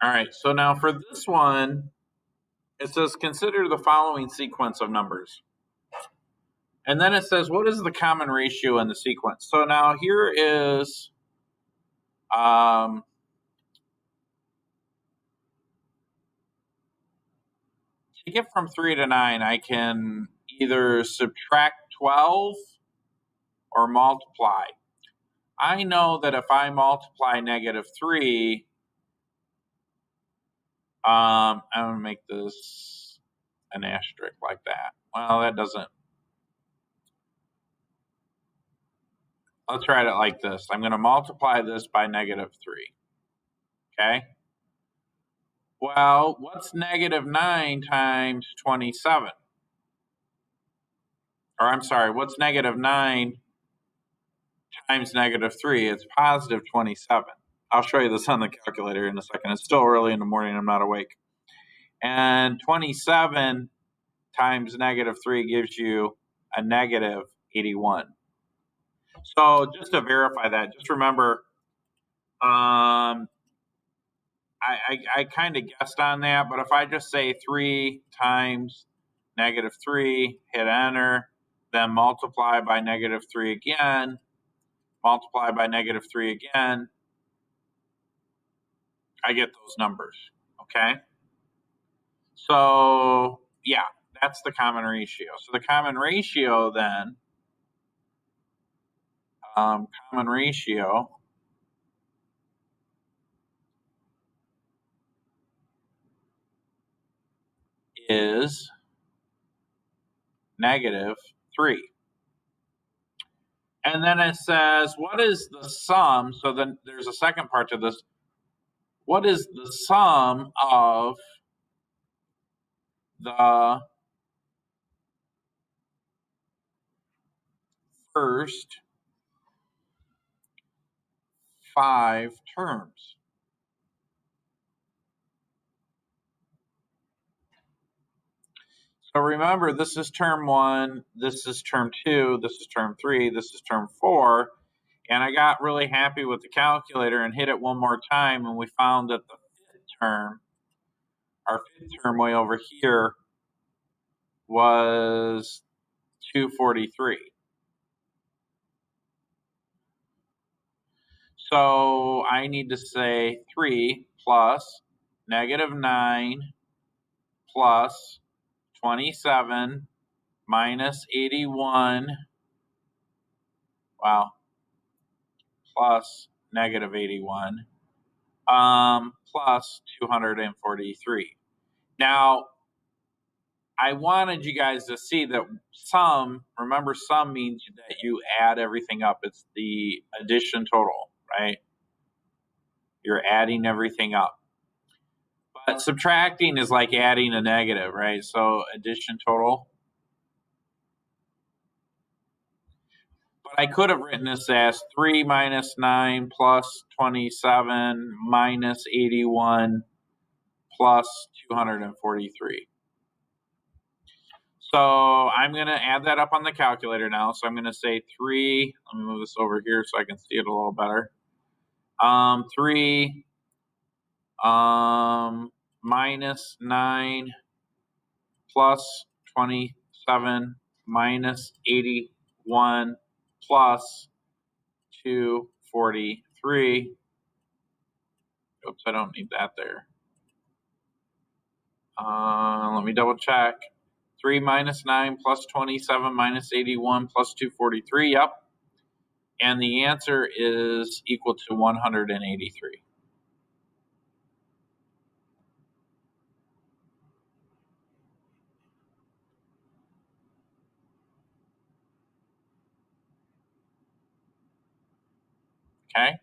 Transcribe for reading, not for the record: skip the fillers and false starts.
All right, so now for this one, it says consider the following sequence of numbers. And then it says, what is the common ratio in the sequence? So now here is to get from 3 to 9, I can either subtract 12 or multiply. I know that if I multiply -3, I'm going to make this an asterisk like that. Well, that doesn't. Let's write it like this. I'm going to multiply this by -3. Okay? Well, what's -9 times 27? Or I'm sorry, what's -9 times -3? It's positive 27. I'll show you this on the calculator in a second. It's still early in the morning. I'm not awake. And 27 times -3 gives you a -81. So just to verify that, just remember, I kind of guessed on that, but if I just say 3 times -3, hit enter, then multiply by -3 again, multiply by -3 again, I get those numbers, okay? So, yeah, that's the common ratio. So the common ratio then, common ratio is -3. And then it says, what is the sum? So then there's a second part to this. What is the sum of the first 5 terms? So remember, this is term 1, this is term 2, this is term 3, this is term 4. And I got really happy with the calculator and hit it one more time, and we found that the fifth term, our fifth term way over here, was 243. So I need to say 3 plus -9 plus 27 minus 81, wow, plus -81, plus 243. Now, I wanted you guys to see that sum, remember, sum means that you add everything up. It's the addition total, right? You're adding everything up. But subtracting is like adding a negative, right? So addition total. But I could have written this as 3 minus 9 plus 27 minus 81 plus 243. So I'm going to add that up on the calculator now. So I'm going to say 3. Let me move this over here so I can see it a little better. 3 minus 9 plus 27 minus 81 plus 243. Oops, I don't need that there. Let me double check. 3 minus 9 plus 27 minus 81 plus 243. Yep. And the answer is equal to 183. Okay.